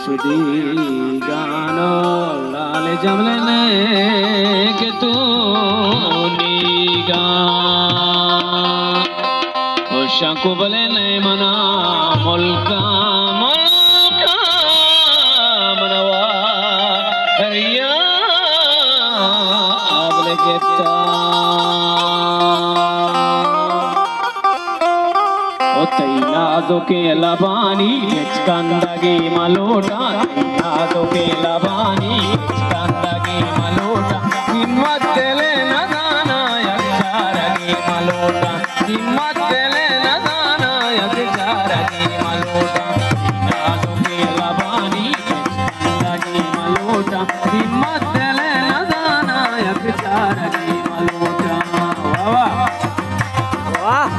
સુધી ગાનો લાલ જમલે ને કે તું નીગા ઓ શંકુ બલે ને મના મુલકા મનવા હરિયા બલે तैनादो के लबानी कंदगे मलोटा तैनादो के लबानी कंदगे मलोटा हिम्मत ले नदाना यक्षारगे मलोटा हिम्मत ले नदाना यक्षारगे मलोटा तैनादो के लबानी कंदगे मलोटा हिम्मत ले नदाना यक्षारगे मलोटा वाह वाह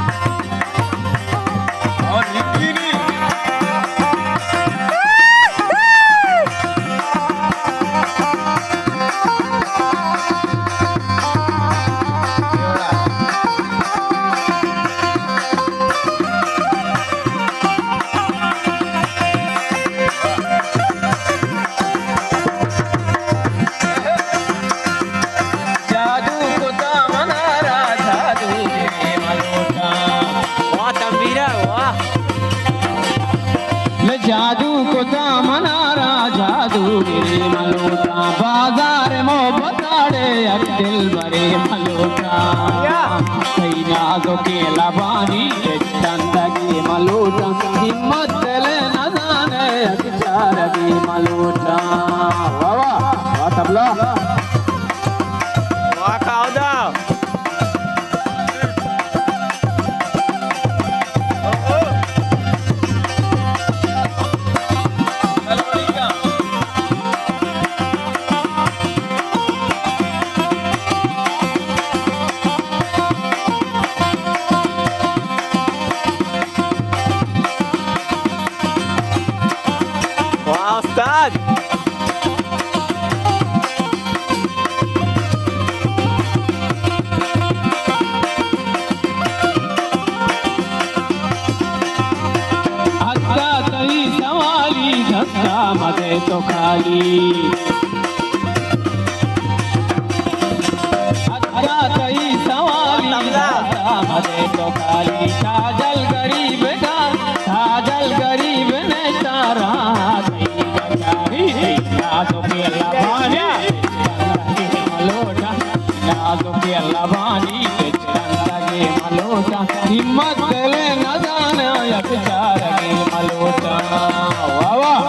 जादू को दामनारा जादू गिरे मलोटा बाजार मो बताड़े अर दिल भरे मलोटा तैनादो के लबानी चंदगी मलोटा हिम्मत ले न जाने अक्षारगी मलोटा वाह वाह वाह तबला वाह काउदा Ustad हक्का तई सवाली धक्का मदे तो खाली हक्का तई सवाली धक्का मदे तो खाली साजल गरीब का साजल गरीब ने तारा यादों के लबानी मलोटा यादों के लबानी चंदगे मलोटा हिम्मत ले न जाना यक्षारगे मलोटा वाह वाह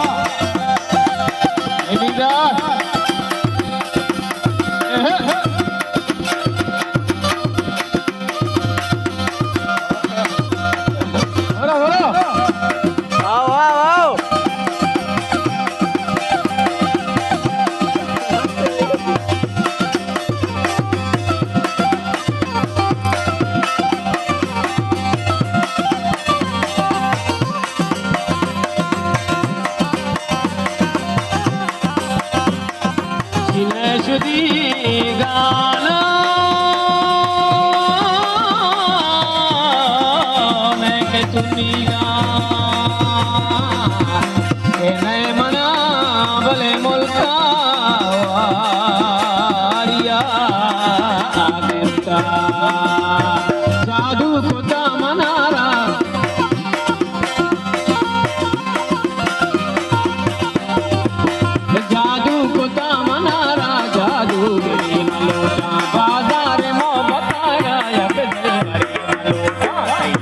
शुदी गाना मैं के तुनीगा के नए मना भले मुल्का वारिया आगता जादू खुदा मनारा जादू खुदा मनारा जादू गिरी मलोटा बाजार मो बताया यक दिल भरे मलोटा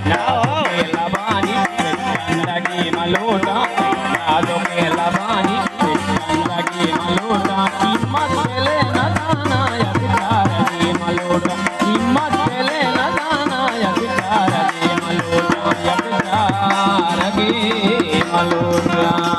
तैनादो के लबानी चंदगी मलोटा तैनादो के लबानी चंदगी मलोटा हिम्मत ले न जाना यक्षारगे मलोटा हिम्मत ले न जाना यक्षारगे मलोटा यक्षारगे मलोटा